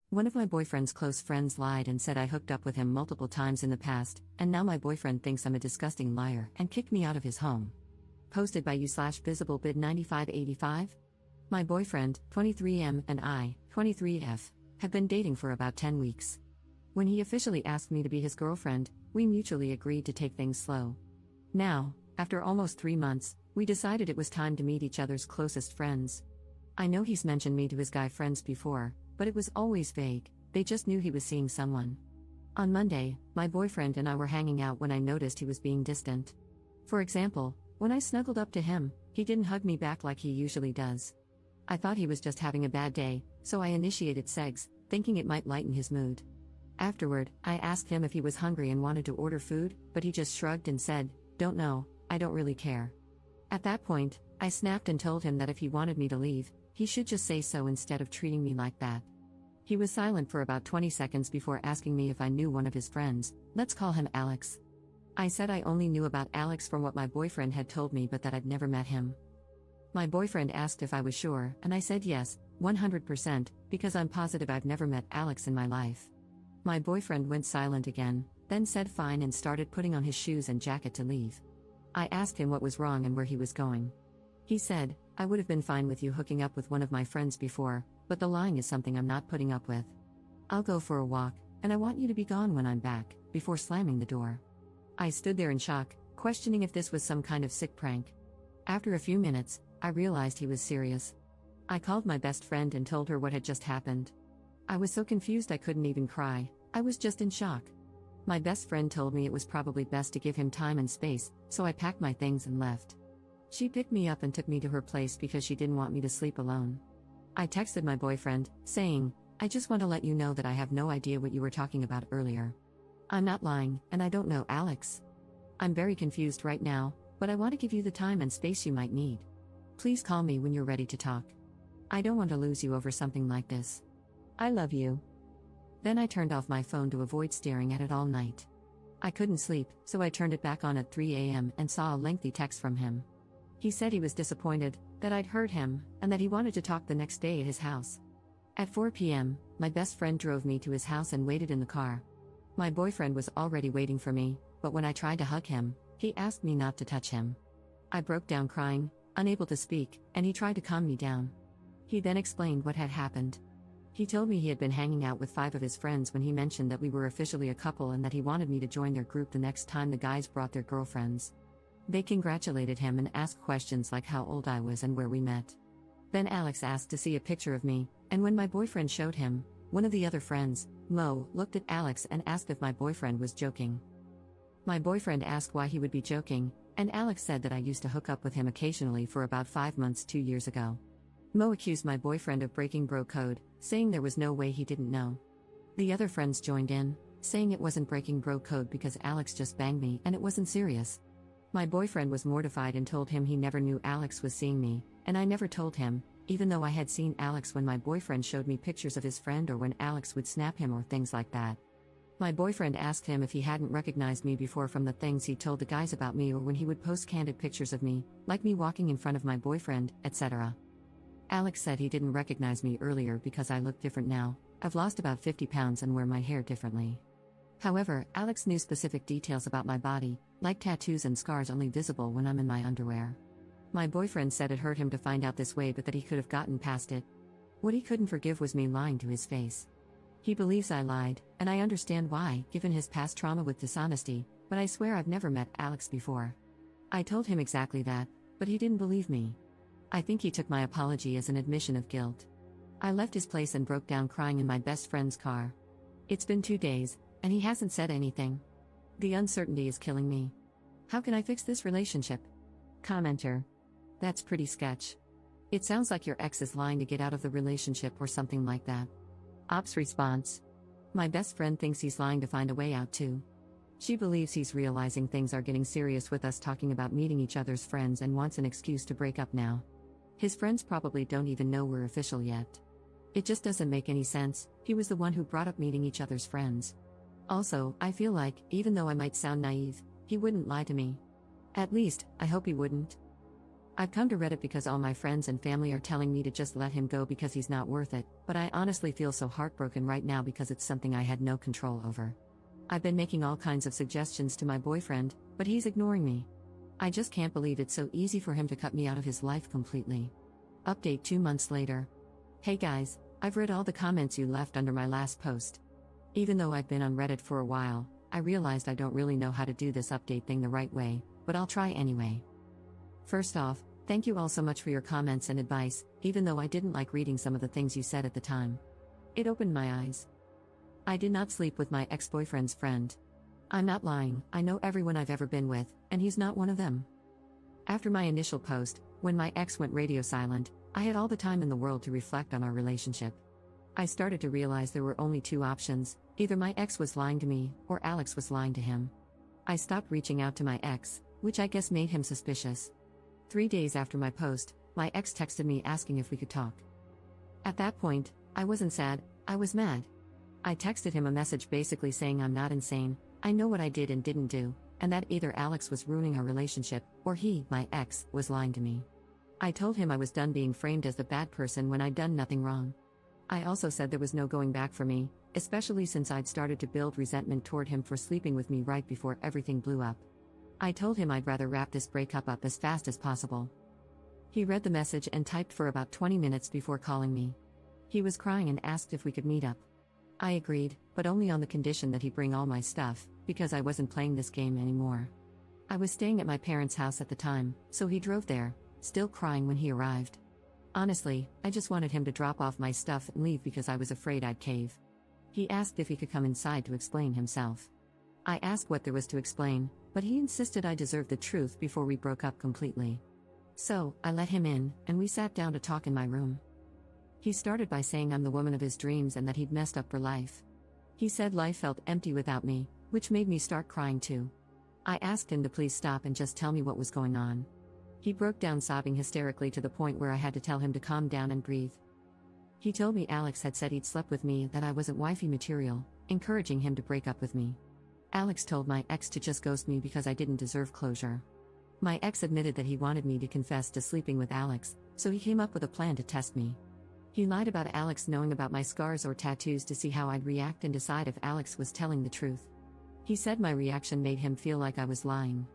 One of my boyfriend's close friends lied and said I hooked up with him multiple times in the past, and now my boyfriend thinks I'm a disgusting liar and kicked me out of his home. Posted by you/visiblebid9585. My boyfriend, 23M, and I, 23F, have been dating for about 10 weeks. When he officially asked me to be his girlfriend, we mutually agreed to take things slow. Now, after almost 3 months, we decided it was time to meet each other's closest friends. I know he's mentioned me to his guy friends before, but it was always vague, they just knew he was seeing someone. On Monday, my boyfriend and I were hanging out when I noticed he was being distant. For example, when I snuggled up to him, he didn't hug me back like he usually does. I thought he was just having a bad day, so I initiated sex, thinking it might lighten his mood. Afterward, I asked him if he was hungry and wanted to order food, but he just shrugged and said, "Don't know, I don't really care." At that point, I snapped and told him that if he wanted me to leave, he should just say so instead of treating me like that. He was silent for about 20 seconds before asking me if I knew one of his friends, let's call him Alex. I said I only knew about Alex from what my boyfriend had told me but that I'd never met him. My boyfriend asked if I was sure, and I said yes, 100%, because I'm positive I've never met Alex in my life. My boyfriend went silent again, then said fine and started putting on his shoes and jacket to leave. I asked him what was wrong and where he was going. He said, "I would have been fine with you hooking up with one of my friends before, but the lying is something I'm not putting up with. I'll go for a walk, and I want you to be gone when I'm back," before slamming the door. I stood there in shock, questioning if this was some kind of sick prank. After a few minutes, I realized he was serious. I called my best friend and told her what had just happened. I was so confused I couldn't even cry, I was just in shock. My best friend told me it was probably best to give him time and space, so I packed my things and left. She picked me up and took me to her place because she didn't want me to sleep alone. I texted my boyfriend, saying, "I just want to let you know that I have no idea what you were talking about earlier. I'm not lying, and I don't know Alex. I'm very confused right now, but I want to give you the time and space you might need. Please call me when you're ready to talk. I don't want to lose you over something like this. I love you." Then I turned off my phone to avoid staring at it all night. I couldn't sleep, so I turned it back on at 3 a.m. and saw a lengthy text from him. He said he was disappointed, that I'd hurt him, and that he wanted to talk the next day at his house. At 4 p.m., my best friend drove me to his house and waited in the car. My boyfriend was already waiting for me, but when I tried to hug him, he asked me not to touch him. I broke down crying, unable to speak, and he tried to calm me down. He then explained what had happened. He told me he had been hanging out with 5 of his friends when he mentioned that we were officially a couple and that he wanted me to join their group the next time the guys brought their girlfriends. They congratulated him and asked questions like how old I was and where we met. Then Alex asked to see a picture of me, and when my boyfriend showed him, one of the other friends, Mo, looked at Alex and asked if my boyfriend was joking. My boyfriend asked why he would be joking, and Alex said that I used to hook up with him occasionally for about 5 months 2 years ago. Mo accused my boyfriend of breaking bro code, saying there was no way he didn't know. The other friends joined in, saying it wasn't breaking bro code because Alex just banged me and it wasn't serious. My boyfriend was mortified and told him he never knew Alex was seeing me, and I never told him, even though I had seen Alex when my boyfriend showed me pictures of his friend or when Alex would snap him or things like that. My boyfriend asked him if he hadn't recognized me before from the things he told the guys about me or when he would post candid pictures of me, like me walking in front of my boyfriend, etc. Alex said he didn't recognize me earlier because I look different now. I've lost about 50 pounds and wear my hair differently. However, Alex knew specific details about my body, like tattoos and scars only visible when I'm in my underwear. My boyfriend said it hurt him to find out this way but that he could have gotten past it. What he couldn't forgive was me lying to his face. He believes I lied, and I understand why, given his past trauma with dishonesty, but I swear I've never met Alex before. I told him exactly that, but he didn't believe me. I think he took my apology as an admission of guilt. I left his place and broke down crying in my best friend's car. It's been 2 days, and he hasn't said anything. The uncertainty is killing me. How can I fix this relationship? Commenter. That's pretty sketch. It sounds like your ex is lying to get out of the relationship or something like that. Ops response. My best friend thinks he's lying to find a way out too. She believes he's realizing things are getting serious with us talking about meeting each other's friends and wants an excuse to break up now. His friends probably don't even know we're official yet. It just doesn't make any sense, he was the one who brought up meeting each other's friends. Also, I feel like, even though I might sound naive, he wouldn't lie to me. At least, I hope he wouldn't. I've come to Reddit because all my friends and family are telling me to just let him go because he's not worth it, but I honestly feel so heartbroken right now because it's something I had no control over. I've been making all kinds of suggestions to my boyfriend, but he's ignoring me. I just can't believe it's so easy for him to cut me out of his life completely. Update 2 months later. Hey guys, I've read all the comments you left under my last post. Even though I've been on Reddit for a while, I realized I don't really know how to do this update thing the right way, but I'll try anyway. First off, thank you all so much for your comments and advice, even though I didn't like reading some of the things you said at the time. It opened my eyes. I did not sleep with my ex-boyfriend's friend. I'm not lying, I know everyone I've ever been with, and he's not one of them. After my initial post, when my ex went radio silent, I had all the time in the world to reflect on our relationship. I started to realize there were only two options: either my ex was lying to me, or Alex was lying to him. I stopped reaching out to my ex, which I guess made him suspicious. 3 days after my post, my ex texted me asking if we could talk. At that point, I wasn't sad, I was mad. I texted him a message basically saying I'm not insane, I know what I did and didn't do, and that either Alex was ruining our relationship, or he, my ex, was lying to me. I told him I was done being framed as the bad person when I'd done nothing wrong. I also said there was no going back for me, especially since I'd started to build resentment toward him for sleeping with me right before everything blew up. I told him I'd rather wrap this breakup up as fast as possible. He read the message and typed for about 20 minutes before calling me. He was crying and asked if we could meet up. I agreed, but only on the condition that he bring all my stuff, because I wasn't playing this game anymore. I was staying at my parents' house at the time, so he drove there, still crying when he arrived. Honestly, I just wanted him to drop off my stuff and leave because I was afraid I'd cave. He asked if he could come inside to explain himself. I asked what there was to explain, but he insisted I deserved the truth before we broke up completely. So, I let him in, and we sat down to talk in my room. He started by saying I'm the woman of his dreams and that he'd messed up for life. He said life felt empty without me, which made me start crying too. I asked him to please stop and just tell me what was going on. He broke down sobbing hysterically to the point where I had to tell him to calm down and breathe. He told me Alex had said he'd slept with me and that I wasn't wifey material, encouraging him to break up with me. Alex told my ex to just ghost me because I didn't deserve closure. My ex admitted that he wanted me to confess to sleeping with Alex, so he came up with a plan to test me. He lied about Alex knowing about my scars or tattoos to see how I'd react and decide if Alex was telling the truth. He said my reaction made him feel like I was lying.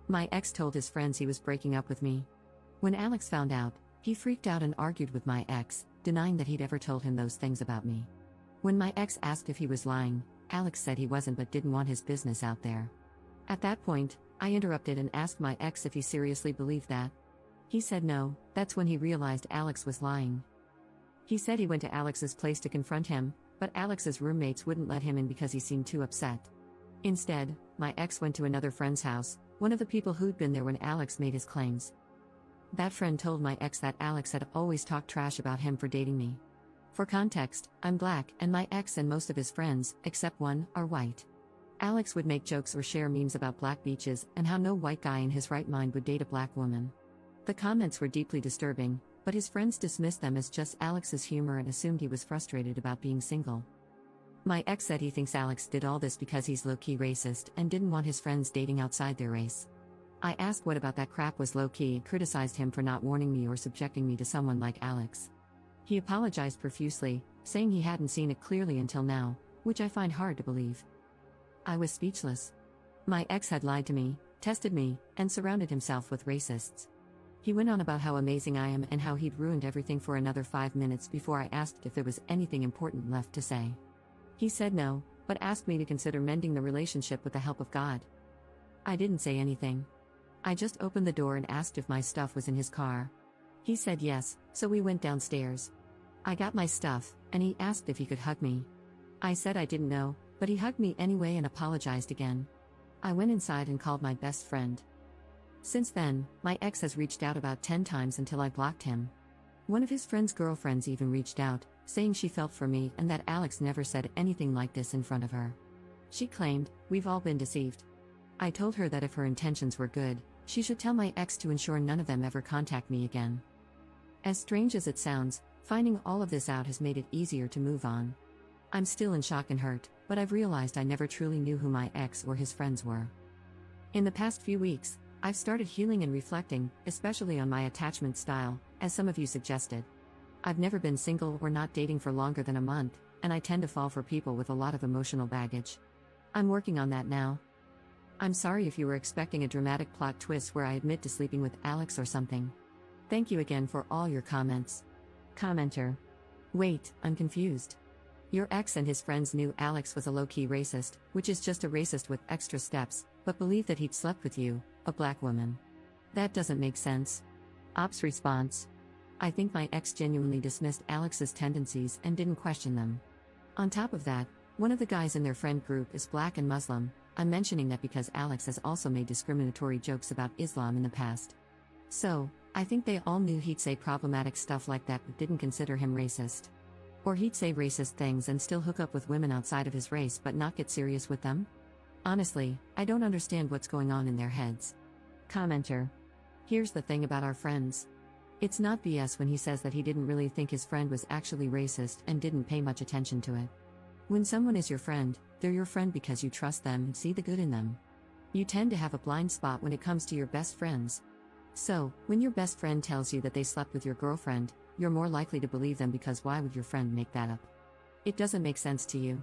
My ex told his friends he was breaking up with me. When Alex found out, he freaked out and argued with my ex, denying that he'd ever told him those things about me. When my ex asked if he was lying, Alex said he wasn't but didn't want his business out there. At that point, I interrupted and asked my ex if he seriously believed that. He said no. That's when he realized Alex was lying. He said he went to Alex's place to confront him, but Alex's roommates wouldn't let him in because he seemed too upset. Instead, my ex went to another friend's house, one of the people who'd been there when Alex made his claims. That friend told my ex that Alex had always talked trash about him for dating me. For context, I'm black, and my ex and most of his friends, except one, are white. Alex would make jokes or share memes about black beaches and how no white guy in his right mind would date a black woman. The comments were deeply disturbing, but his friends dismissed them as just Alex's humor and assumed he was frustrated about being single. My ex said he thinks Alex did all this because he's low-key racist and didn't want his friends dating outside their race. I asked what about that crap was low-key and criticized him for not warning me or subjecting me to someone like Alex. He apologized profusely, saying he hadn't seen it clearly until now, which I find hard to believe. I was speechless. My ex had lied to me, tested me, and surrounded himself with racists. He went on about how amazing I am and how he'd ruined everything for another 5 minutes before I asked if there was anything important left to say. He said no, but asked me to consider mending the relationship with the help of God. I didn't say anything. I just opened the door and asked if my stuff was in his car. He said yes, so we went downstairs. I got my stuff, and he asked if he could hug me. I said I didn't know, but he hugged me anyway and apologized again. I went inside and called my best friend. Since then, my ex has reached out about 10 times until I blocked him. One of his friend's girlfriends even reached out, saying she felt for me and that Alex never said anything like this in front of her. She claimed, "We've all been deceived." I told her that if her intentions were good, she should tell my ex to ensure none of them ever contact me again. As strange as it sounds, finding all of this out has made it easier to move on. I'm still in shock and hurt, but I've realized I never truly knew who my ex or his friends were. In the past few weeks, I've started healing and reflecting, especially on my attachment style, as some of you suggested. I've never been single or not dating for longer than a month, and I tend to fall for people with a lot of emotional baggage. I'm working on that now. I'm sorry if you were expecting a dramatic plot twist where I admit to sleeping with Alex or something. Thank you again for all your comments. Commenter. Wait, I'm confused. Your ex and his friends knew Alex was a low-key racist, which is just a racist with extra steps, but believed that he'd slept with you, a black woman. That doesn't make sense. Ops response. I think my ex genuinely dismissed Alex's tendencies and didn't question them. On top of that, one of the guys in their friend group is black and Muslim. I'm mentioning that because Alex has also made discriminatory jokes about Islam in the past. So, I think they all knew he'd say problematic stuff like that but didn't consider him racist. Or he'd say racist things and still hook up with women outside of his race but not get serious with them? Honestly, I don't understand what's going on in their heads. Commenter. Here's the thing about our friends. It's not BS when he says that he didn't really think his friend was actually racist and didn't pay much attention to it. When someone is your friend, they're your friend because you trust them and see the good in them. You tend to have a blind spot when it comes to your best friends. So, when your best friend tells you that they slept with your girlfriend, you're more likely to believe them because why would your friend make that up? It doesn't make sense to you.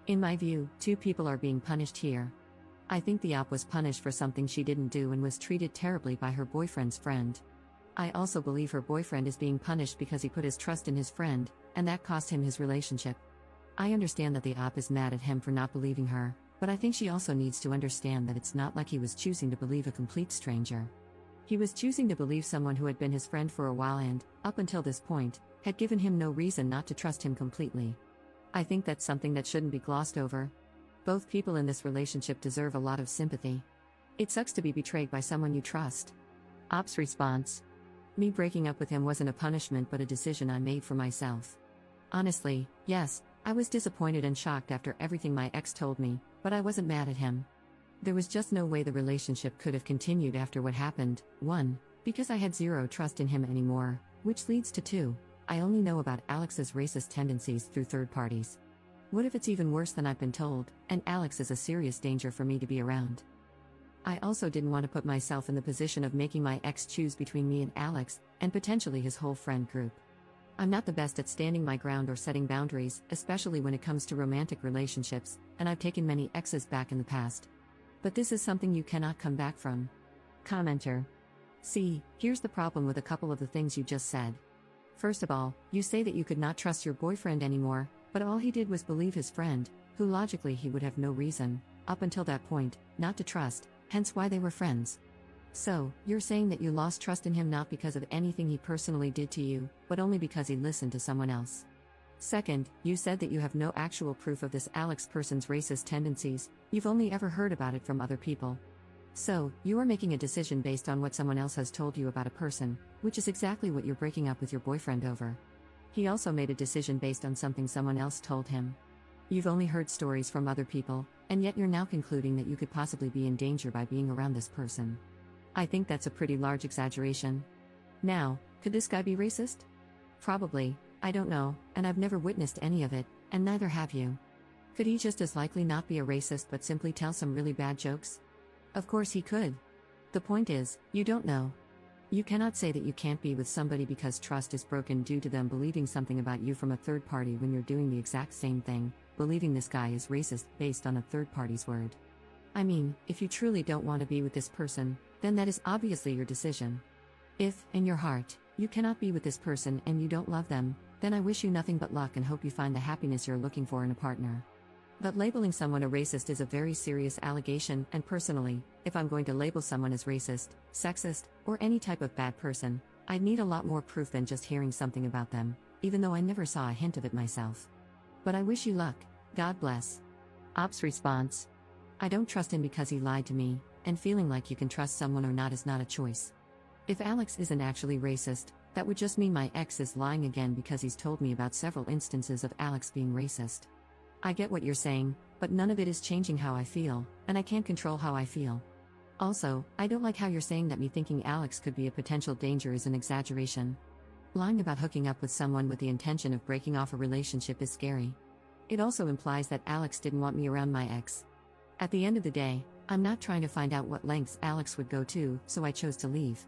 In my view, two people are being punished here. I think the op was punished for something she didn't do and was treated terribly by her boyfriend's friend. I also believe her boyfriend is being punished because he put his trust in his friend, and that cost him his relationship. I understand that the op is mad at him for not believing her, but I think she also needs to understand that it's not like he was choosing to believe a complete stranger. He was choosing to believe someone who had been his friend for a while and, up until this point, had given him no reason not to trust him completely. I think that's something that shouldn't be glossed over. Both people in this relationship deserve a lot of sympathy. It sucks to be betrayed by someone you trust. Op's response. Me breaking up with him wasn't a punishment but a decision I made for myself. Honestly, yes, I was disappointed and shocked after everything my ex told me, but I wasn't mad at him. There was just no way the relationship could have continued after what happened. 1. Because I had zero trust in him anymore, which leads to 2. I only know about Alex's racist tendencies through third parties. What if it's even worse than I've been told, and Alex is a serious danger for me to be around? I also didn't want to put myself in the position of making my ex choose between me and Alex, and potentially his whole friend group. I'm not the best at standing my ground or setting boundaries, especially when it comes to romantic relationships, and I've taken many exes back in the past. But this is something you cannot come back from. Commenter. See, here's the problem with a couple of the things you just said. First of all, you say that you could not trust your boyfriend anymore, but all he did was believe his friend, who logically he would have no reason, up until that point, not to trust, hence why they were friends. So, you're saying that you lost trust in him not because of anything he personally did to you, but only because he listened to someone else. Second, you said that you have no actual proof of this Alex person's racist tendencies, you've only ever heard about it from other people. So, you are making a decision based on what someone else has told you about a person, which is exactly what you're breaking up with your boyfriend over. He also made a decision based on something someone else told him. You've only heard stories from other people, and yet you're now concluding that you could possibly be in danger by being around this person. I think that's a pretty large exaggeration. Now, could this guy be racist? Probably, I don't know, and I've never witnessed any of it, and neither have you. Could he just as likely not be a racist but simply tell some really bad jokes? Of course he could. The point is, you don't know. You cannot say that you can't be with somebody because trust is broken due to them believing something about you from a third party when you're doing the exact same thing, believing this guy is racist based on a third party's word. I mean, if you truly don't want to be with this person, then that is obviously your decision. If, in your heart, you cannot be with this person and you don't love them, then I wish you nothing but luck and hope you find the happiness you're looking for in a partner. But labeling someone a racist is a very serious allegation, and personally, if I'm going to label someone as racist, sexist, or any type of bad person, I'd need a lot more proof than just hearing something about them, even though I never saw a hint of it myself. But I wish you luck, God bless. Op's response. I don't trust him because he lied to me, and feeling like you can trust someone or not is not a choice. If Alex isn't actually racist, that would just mean my ex is lying again because he's told me about several instances of Alex being racist. I get what you're saying, but none of it is changing how I feel, and I can't control how I feel. Also, I don't like how you're saying that me thinking Alex could be a potential danger is an exaggeration. Lying about hooking up with someone with the intention of breaking off a relationship is scary. It also implies that Alex didn't want me around my ex. At the end of the day, I'm not trying to find out what lengths Alex would go to, so I chose to leave.